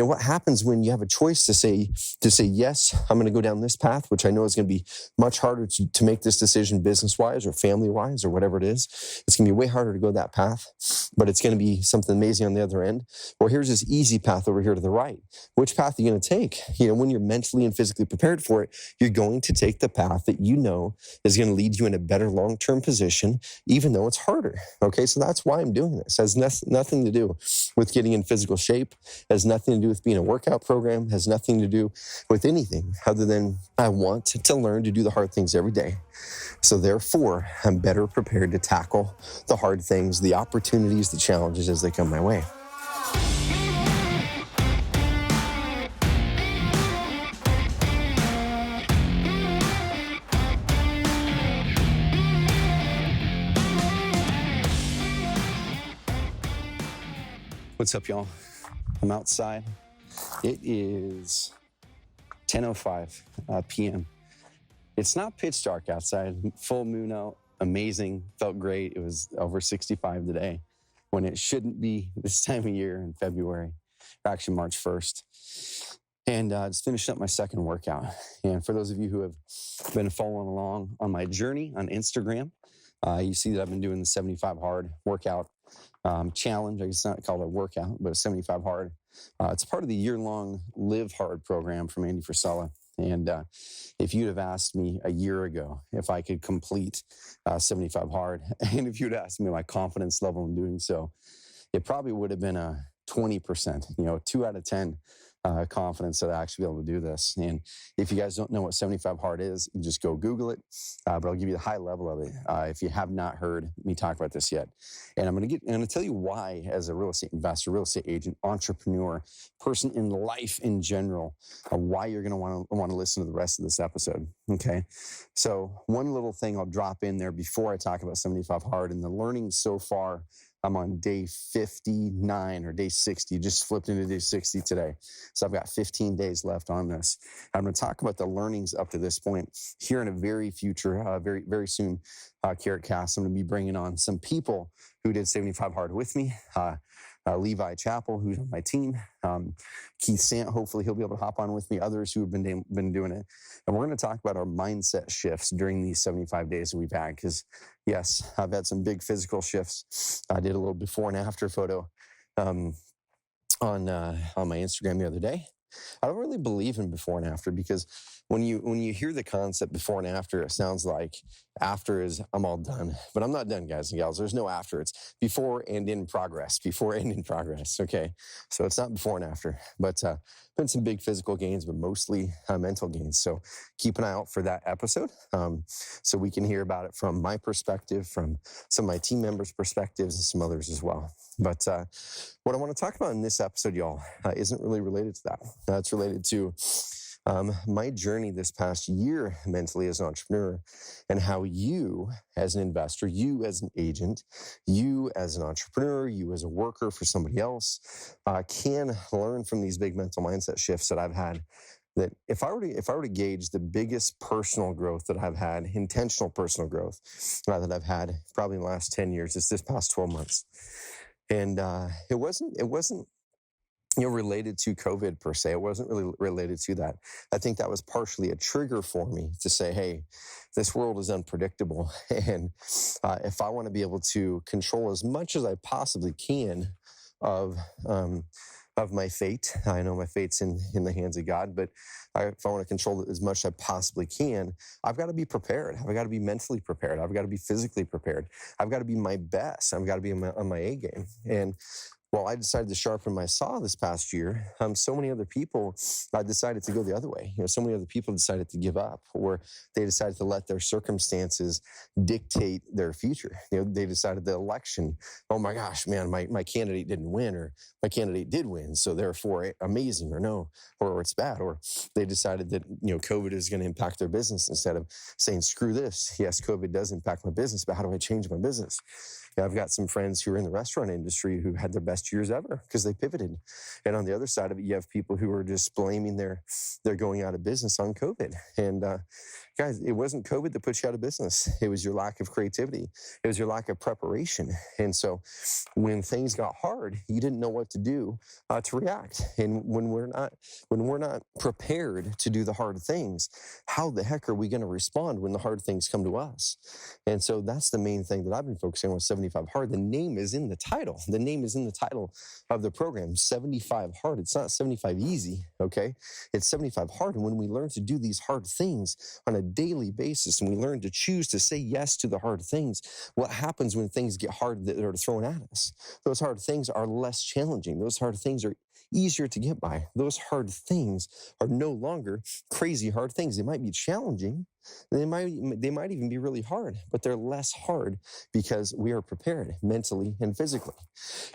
What happens when you have a choice to say, yes, I'm going to go down this path, which I know is going to be much harder to make this decision business-wise or family-wise or whatever it is. It's going to be way harder to go that path, but it's going to be something amazing on the other end. Or here's this easy path over here to the right. Which path are you going to take? When you're mentally and physically prepared for it, you're going to take the path that you know is going to lead you in a better long-term position, even though it's harder. Okay, so that's why I'm doing this. It has nothing to do with getting in physical shape. It has nothing to do with being a workout program. It has nothing to do with anything other than I want to learn to do the hard things every day. So therefore, I'm better prepared to tackle the hard things, the opportunities, the challenges as they come my way. What's up, y'all? I'm outside. It is 10:05 p.m. It's not pitch dark outside. Full moon out. Amazing. Felt great. It was over 65 today when it shouldn't be this time of year in February, actually March 1st. And just finished up my second workout. And for those of you who have been following along on my journey on Instagram, you see that I've been doing the 75 hard workout challenge. I guess it's not called a workout, but a 75 hard. It's part of the year-long Live Hard program from Andy Frisella. And if you'd have asked me a year ago if I could complete 75 hard, and if you'd asked me my confidence level in doing so, it probably would have been a 20%, 2 out of 10 confidence that I actually be able to do this. And if you guys don't know what 75 hard is, just go Google it. But I'll give you the high level of it if you have not heard me talk about this yet. And I'm going to tell you why, as a real estate investor, real estate agent, entrepreneur, person in life in general, why you're going to want to listen to the rest of this episode. Okay. So one little thing I'll drop in there before I talk about 75 hard and the learning so far. I'm on day 59 or day 60, just flipped into day 60 today. So I've got 15 days left on this. I'm going to talk about the learnings up to this point here in a very future, very, very soon CarrotCast. I'm going to be bringing on some people who did 75 hard with me. Levi Chappell, who's on my team, Keith Sant, hopefully he'll be able to hop on with me, others who have been doing it. And we're going to talk about our mindset shifts during these 75 days that we've had, because yes, I've had some big physical shifts. I did a little before and after photo on my Instagram the other day. I don't really believe in before and after, because when you hear the concept before and after, it sounds like after is I'm all done. But I'm not done, guys and gals. There's no after. It's before and in progress. Before and in progress. Okay. So it's not before and after. But been some big physical gains, but mostly mental gains. So keep an eye out for that episode. So we can hear about it from my perspective, from some of my team members' perspectives, and some others as well. But what I want to talk about in this episode, y'all, isn't really related to that. It's related to my journey this past year mentally as an entrepreneur, and how you as an investor, you as an agent, you as an entrepreneur, you as a worker for somebody else, can learn from these big mental mindset shifts that I've had. That if I were to gauge the biggest personal growth that I've had, intentional personal growth that I've had probably in the last 10 years, it's this past 12 months. And it wasn't related to COVID per se. It wasn't really related to that. I think that was partially a trigger for me to say, hey, this world is unpredictable. And if I want to be able to control as much as I possibly can of my fate, I know my fate's in the hands of God, but if I want to control it as much as I possibly can, I've got to be prepared. I've got to be mentally prepared. I've got to be physically prepared. I've got to be my best. I've got to be on my A game. And well, I decided to sharpen my saw this past year. So many other people decided to go the other way. So many other people decided to give up, or they decided to let their circumstances dictate their future. They decided the election, oh my gosh, man, my candidate didn't win, or my candidate did win, so therefore amazing, or no, or it's bad. Or they decided that COVID is going to impact their business, instead of saying, screw this. Yes, COVID does impact my business, but how do I change my business? I've got some friends who are in the restaurant industry who had their best years ever because they pivoted. And on the other side of it, you have people who are just blaming their going out of business on COVID. And Guys, it wasn't COVID that put you out of business. It was your lack of creativity. It was your lack of preparation. And so when things got hard, you didn't know what to do to react. And when we're not prepared to do the hard things, how the heck are we going to respond when the hard things come to us? And so that's the main thing that I've been focusing on with 75 Hard. The name is in the title. The name is in the title of the program, 75 Hard. It's not 75 easy, okay? It's 75 hard. And when we learn to do these hard things on a daily basis, and we learn to choose to say yes to the hard things, what happens when things get hard that are thrown at us? Those hard things are less challenging. Those hard things are easier to get by. Those hard things are no longer crazy hard things. They might be challenging. They might even be really hard, but they're less hard because we are prepared mentally and physically.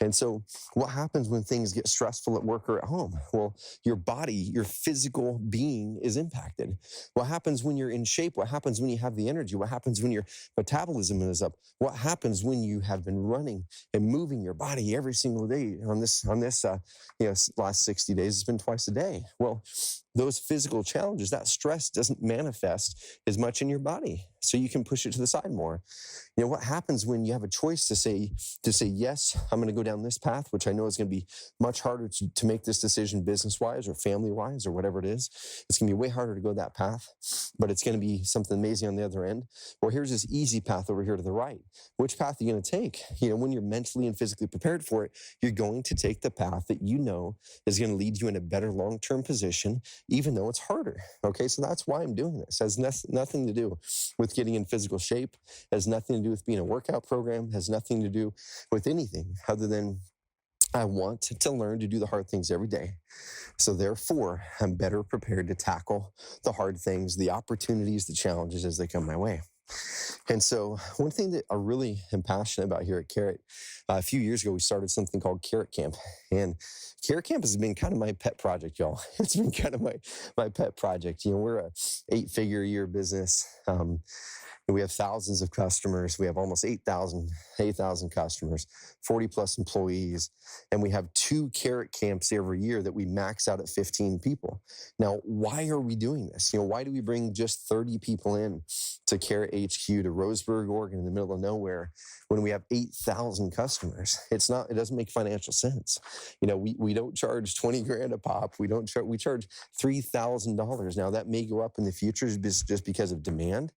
And so what happens when things get stressful at work or at home? Well, your body, your physical being is impacted. What happens when you're in shape? What happens when you have the energy? What happens when your metabolism is up? What happens when you have been running and moving your body every single day on this last 60 days? It's been twice a day. Well, those physical challenges, that stress doesn't manifest as much in your body. So you can push it to the side more. You know, what happens when you have a choice to say, yes, I'm going to go down this path, which I know is going to be much harder to make this decision business-wise or family-wise or whatever it is. It's going to be way harder to go that path, but it's going to be something amazing on the other end. Or here's this easy path over here to the right. Which path are you going to take? You know, when you're mentally and physically prepared for it, you're going to take the path that you know is going to lead you in a better long-term position, even though it's harder. Okay, so that's why I'm doing this. It has nothing to do with getting in physical shape, it has nothing to do with being a workout program, it has nothing to do with anything other than I want to learn to do the hard things every day. So therefore, I'm better prepared to tackle the hard things, the opportunities, the challenges as they come my way. And so one thing that I really am passionate about here at Carrot, a few years ago, we started something called Carrot Camp. And Carrot Camp has been kind of my pet project, y'all. It's been kind of my pet project. You know, we're a 8-figure a year business. And we have thousands of customers. We have almost 8,000 customers, 40 plus employees. And we have 2 Carrot Camps every year that we max out at 15 people. Now, why are we doing this? You know, why do we bring just 30 people in to Carrot HQ to Roseburg, Oregon, in the middle of nowhere when we have 8,000 customers? It doesn't make financial sense. You know, we don't charge 20 grand a pop. We charge $3,000. Now that may go up in the future just because of demand,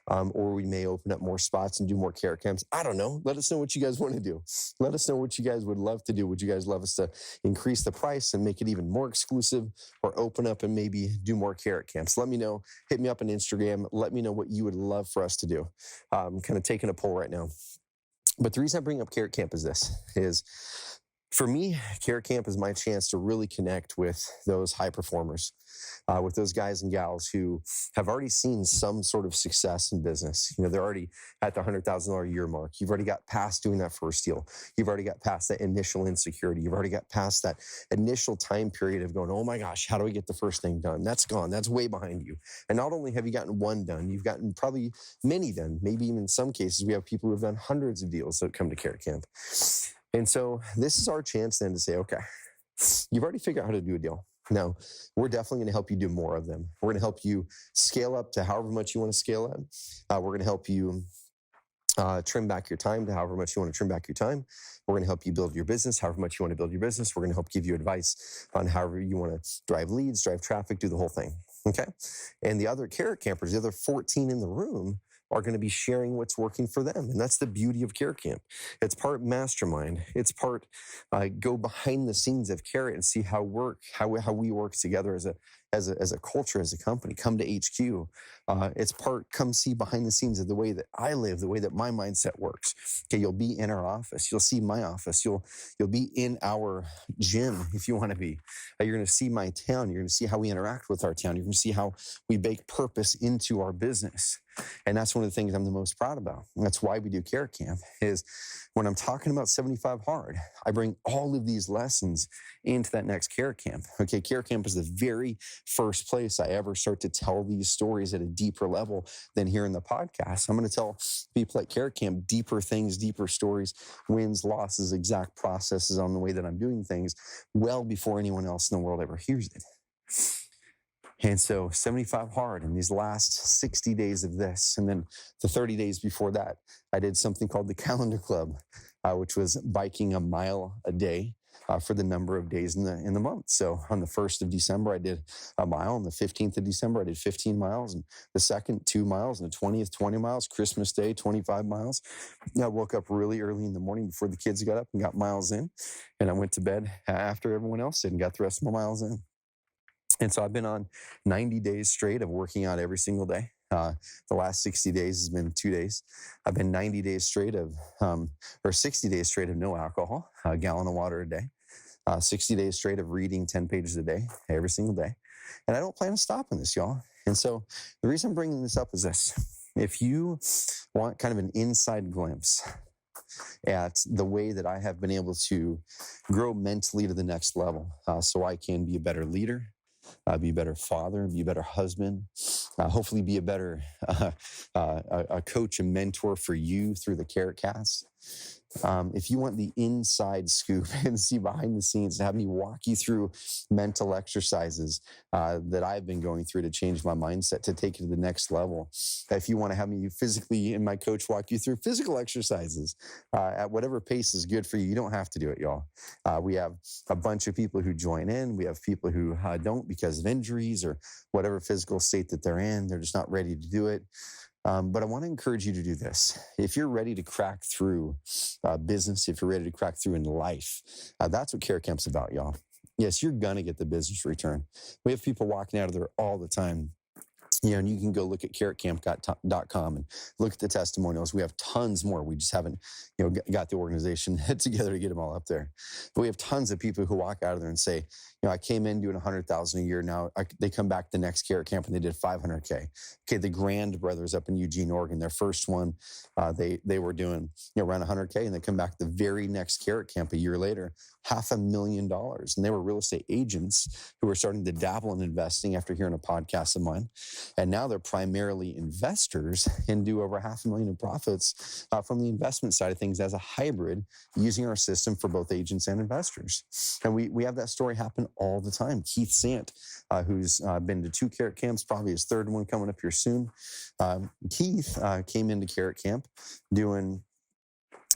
or we may open up more spots and do more Carrot Camps. I don't know. Let us know what you guys want to do. Let us know what you guys would love to do. Would you guys love us to increase the price and make it even more exclusive, or open up and maybe do more Carrot Camps? Let me know. Hit me up on Instagram. Let me know what you would love for us to do. I'm kind of taking a poll right now. But the reason I bring up Carrot Camp is for me, Carrot Camp is my chance to really connect with those high performers, with those guys and gals who have already seen some sort of success in business. You know, they're already at the $100,000 a year mark. You've already got past doing that first deal. You've already got past that initial insecurity. You've already got past that initial time period of going, oh my gosh, how do I get the first thing done? That's gone. That's way behind you. And not only have you gotten one done, you've gotten probably many done. Maybe even in some cases, we have people who have done hundreds of deals that come to Carrot Camp. And so this is our chance then to say, okay, you've already figured out how to do a deal. Now, we're definitely going to help you do more of them. We're going to help you scale up to however much you want to scale up. We're going to help you trim back your time to however much you want to trim back your time. We're going to help you build your business however much you want to build your business. We're going to help give you advice on however you want to drive leads, drive traffic, do the whole thing. Okay? And the other Carrot Campers, the other 14 in the room, are going to be sharing what's working for them. And that's the beauty of Carrot Camp. It's part mastermind. It's part go behind the scenes of Carrot and see how we work together as a culture, as a company. Come to HQ. It's part come see behind the scenes of the way that I live, the way that my mindset works. Okay, you'll be in our office. You'll see my office. You'll be in our gym if you want to be. You're going to see my town. You're going to see how we interact with our town. You're going to see how we bake purpose into our business. And that's one of the things I'm the most proud about. And that's why we do Carrot Camp, is when I'm talking about 75 Hard, I bring all of these lessons into that next Carrot Camp. Okay, Carrot Camp is the very first place I ever start to tell these stories at a deeper level than here in the podcast. I'm going to tell people at Carrot Camp deeper things, deeper stories, wins, losses, exact processes on the way that I'm doing things well before anyone else in the world ever hears it. And so 75 hard in these last 60 days of this. And then the 30 days before that, I did something called the Calendar Club, which was biking a mile a day for the number of days in the month. So on the 1st of December, I did a mile. On the 15th of December, I did 15 miles. And the 2nd, 2 miles. And the 20th, 20 miles. Christmas Day, 25 miles. I woke up really early in the morning before the kids got up and got miles in. And I went to bed after everyone else did and got the rest of my miles in. And so I've been on 90 days straight of working out every single day. The last 60 days has been 2 days. I've been 90 days straight of, or 60 days straight of no alcohol, a gallon of water a day, 60 days straight of reading 10 pages a day, every single day. And I don't plan to stop on this, y'all. And so the reason I'm bringing this up is this. If you want kind of an inside glimpse at the way that I have been able to grow mentally to the next level, so I can be a better leader, be a better father, be a better husband, hopefully be a better a coach and mentor for you through the CarrotCast. If you want the inside scoop and see behind the scenes, have me walk you through mental exercises that I've been going through to change my mindset, to take it to the next level. If you want to have me physically and my coach walk you through physical exercises at whatever pace is good for you, you don't have to do it, y'all. We have a bunch of people who join in. We have people who don't because of injuries or whatever physical state that they're in. They're just not ready to do it. But I want to encourage you to do this. If you're ready to crack through business, if you're ready to crack through in life, that's what CarrotCamp's about, y'all. Yes, you're going to get the business return. We have people walking out of there all the time. And you can go look at carrotcamp.com and look at the testimonials. We have tons more. We just haven't, got the organization together to get them all up there. But we have tons of people who walk out of there and say, I came in doing 100,000 a year. Now they come back the next Carrot Camp and they did 500K. Okay, the Grand brothers up in Eugene, Oregon, their first one, they were doing around 100K, and they come back the very next Carrot Camp a year later, $500,000. And they were real estate agents who were starting to dabble in investing after hearing a podcast of mine. And now they're primarily investors and do over $500,000 in profits from the investment side of things as a hybrid, using our system for both agents and investors. And we have that story happen all the time. Keith Sant, who's been to 2 Carrot Camps, probably his 3rd one coming up here soon. Keith came into Carrot Camp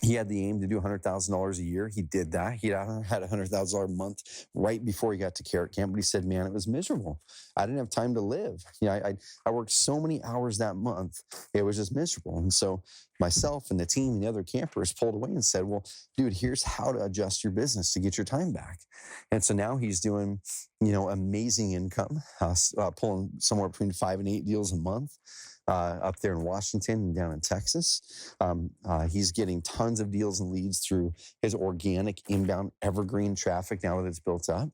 he had the aim to do $100,000 a year. He did that. He had $100,000 a month right before he got to Carrot Camp. But he said, man, it was miserable. I didn't have time to live. I worked so many hours that month. It was just miserable. And so myself and the team and the other campers pulled away and said, well, dude, here's how to adjust your business to get your time back. And so now he's doing, amazing income, pulling somewhere between 5 and 8 deals a month. Up there in Washington and down in Texas. He's getting tons of deals and leads through his organic inbound evergreen traffic now that it's built up.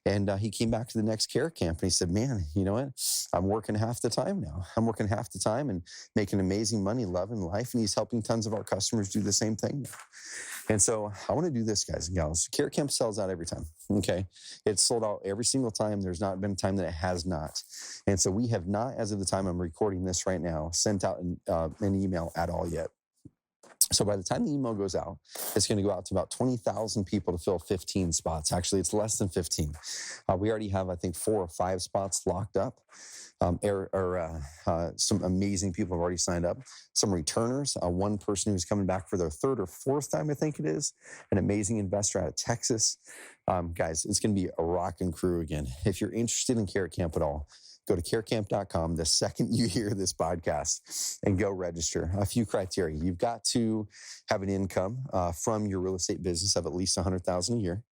And he came back to the next Carrot Camp and he said, man, you know what? I'm working half the time now. I'm working half the time and making amazing money, loving life. And he's helping tons of our customers do the same thing now. And so I want to do this, guys and gals. Carrot Camp sells out every time, okay? It's sold out every single time. There's not been a time that it has not. And so we have not, as of the time I'm recording this right now, sent out an email at all yet. So by the time the email goes out, it's going to go out to about 20,000 people to fill 15 spots. Actually, it's less than 15. We already have, I think, 4 or 5 spots locked up. Some amazing people have already signed up. Some returners, one person who's coming back for their 3rd or 4th time, I think it is, an amazing investor out of Texas. Guys, it's going to be a rocking crew again. If you're interested in Carrot Camp at all, go to carrotcamp.com the second you hear this podcast and go register. A few criteria. You've got to have an income from your real estate business of at least $100,000 a year.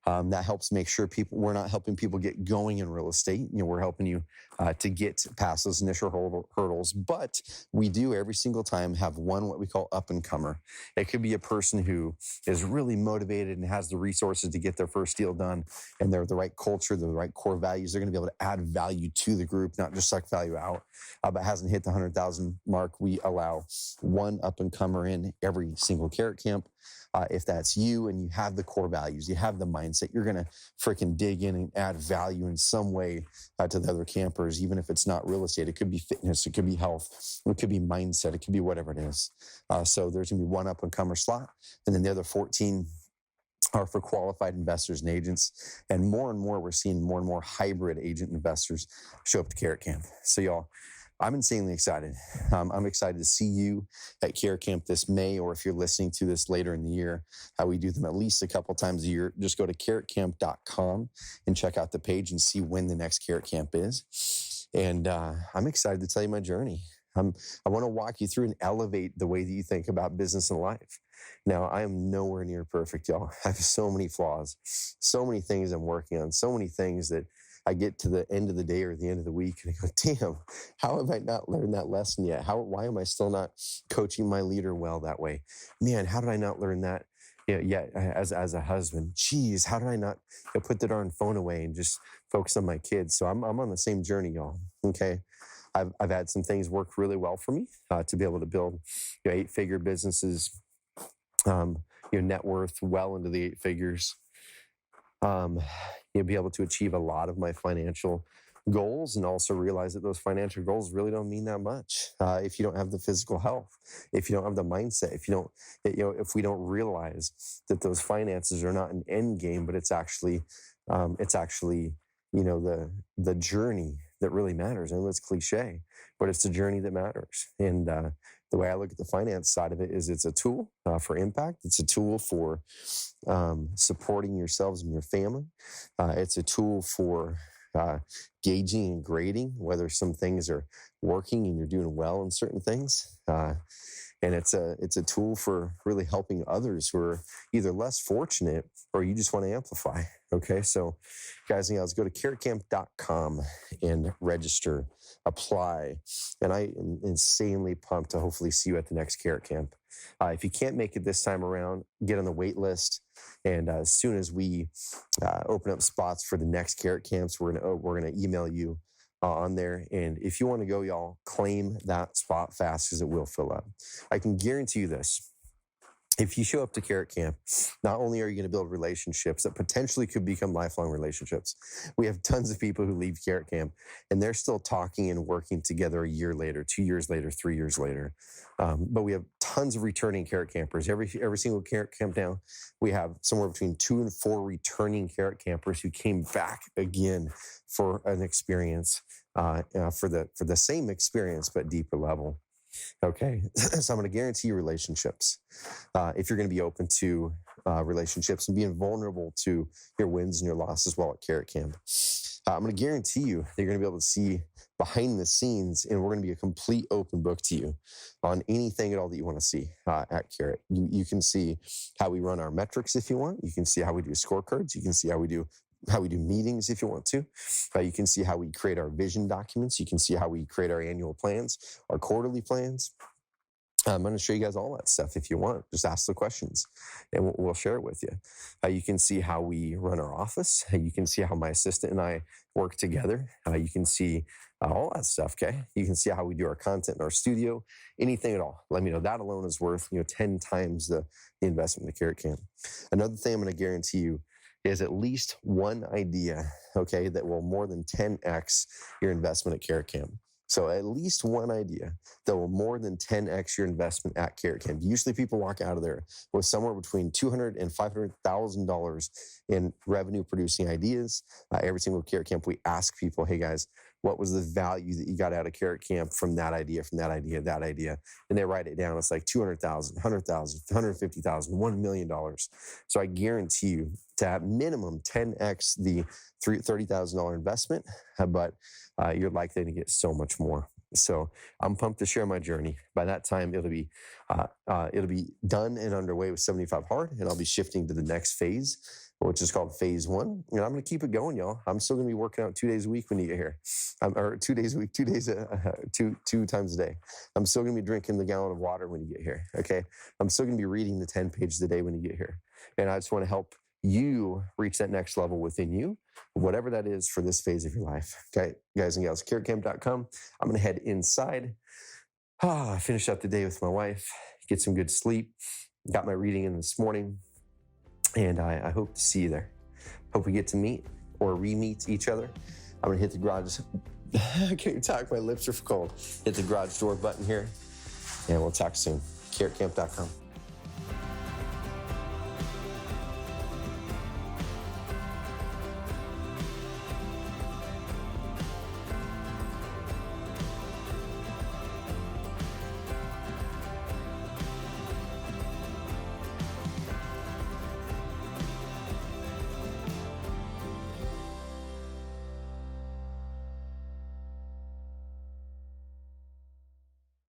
That helps make sure we're not helping people get going in real estate. We're helping you to get past those initial hurdles. But we do every single time have one, what we call up and comer. It could be a person who is really motivated and has the resources to get their first deal done, and they're the right culture, the right core values. They're going to be able to add value to the group, not just suck value out. But hasn't hit the 100,000 mark. We allow one up and comer in every single Carrot Camp. If that's you and you have the core values, you have the mindset, you're going to freaking dig in and add value in some way to the other campers, even if it's not real estate. It could be fitness, it could be health, it could be mindset, it could be whatever it is. So there's going to be one up and comer slot, and then the other 14 are for qualified investors and agents. And more, we're seeing more and more hybrid agent investors show up to Carrot Camp. So y'all, I'm insanely excited. I'm excited to see you at Carrot Camp this May, or if you're listening to this later in the year, we do them at least a couple times a year. Just go to carrotcamp.com and check out the page and see when the next Carrot Camp is. And I'm excited to tell you my journey. I want to walk you through and elevate the way that you think about business and life. Now, I am nowhere near perfect, y'all. I have so many flaws, so many things I'm working on, so many things that I get to the end of the day or the end of the week and I go, damn, how have I not learned that lesson yet? Why am I still not coaching my leader well that way? Man, how did I not learn that yet as a husband? Geez, how did I not put the darn phone away and just focus on my kids? So I'm on the same journey, y'all, okay? I've had some things work really well for me to be able to build 8-figure businesses, net worth well into the 8 figures. Be able to achieve a lot of my financial goals, and also realize that those financial goals really don't mean that much if you don't have the physical health, if you don't have the mindset, if we don't realize that those finances are not an end game, but it's actually the journey that really matters. And it's cliche, but it's the journey that matters. And the way I look at the finance side of it is it's a tool for impact. It's a tool for supporting yourselves and your family. It's a tool for gauging and grading whether some things are working and you're doing well in certain things. And it's a tool for really helping others who are either less fortunate or you just want to amplify. Okay, so guys and gals, go to carrotcamp.com and register, apply. And I am insanely pumped to hopefully see you at the next Carrot Camp. If you can't make it this time around, get on the wait list. And as soon as we open up spots for the next Carrot Camps, we're gonna email you on there. And if you want to go, y'all, claim that spot fast because it will fill up. I can guarantee you this. If you show up to Carrot Camp, not only are you going to build relationships that potentially could become lifelong relationships, we have tons of people who leave Carrot Camp and they're still talking and working together a year later, 2 years later, 3 years later. But we have tons of returning Carrot Campers. Every single Carrot Camp now, we have somewhere between 2 and 4 returning Carrot Campers who came back again for an experience, for the same experience but deeper level. Okay, so I'm going to guarantee you relationships. If you're going to be open to relationships and being vulnerable to your wins and your losses while at Carrot Camp, I'm going to guarantee you that you're going to be able to see behind the scenes, and we're going to be a complete open book to you on anything at all that you want to see at Carrot. You can see how we run our metrics if you want. You can see how we do scorecards. You can see how we do meetings if you want to. You can see how we create our vision documents. You can see how we create our annual plans, our quarterly plans. I'm going to show you guys all that stuff if you want. Just ask the questions and we'll share it with you. You can see how we run our office. You can see how my assistant and I work together. You can see all that stuff, okay? You can see how we do our content in our studio, anything at all. Let me know. That alone is worth 10 times the investment in the Carrot Camp. Another thing I'm going to guarantee you is at least one idea, okay, that will more than 10x your investment at Carrot Camp. So at least one idea that will more than 10x your investment at Carrot Camp. Usually people walk out of there with somewhere between $200,000 and $500,000 in revenue producing ideas. Every single Carrot Camp, we ask people, hey guys, what was the value that you got out of Carrot Camp from that idea, that idea? And they write it down. It's like $200,000, $100,000, $150,000, $1 million. So I guarantee you to have minimum 10x the $30,000 investment, but you're likely to get so much more. So I'm pumped to share my journey. By that time, it'll be done and underway with 75 Hard, and I'll be shifting to the next phase, which is called phase 1. And I'm going to keep it going, y'all. I'm still going to be working out 2 days a week when you get here, or 2 days a week, 2 days, two times a day. I'm still going to be drinking the gallon of water when you get here. Okay. I'm still going to be reading the 10 pages a day when you get here. And I just want to help you reach that next level within you, whatever that is for this phase of your life. Okay, guys and gals, carrotcamp.com. I'm going to head inside. Finish up the day with my wife, get some good sleep. Got my reading in this morning, and I hope to see you there. Hope we get to meet or re-meet each other. I'm going to hit the garage. I can't even talk. My lips are cold. Hit the garage door button here, and we'll talk soon. carrotcamp.com.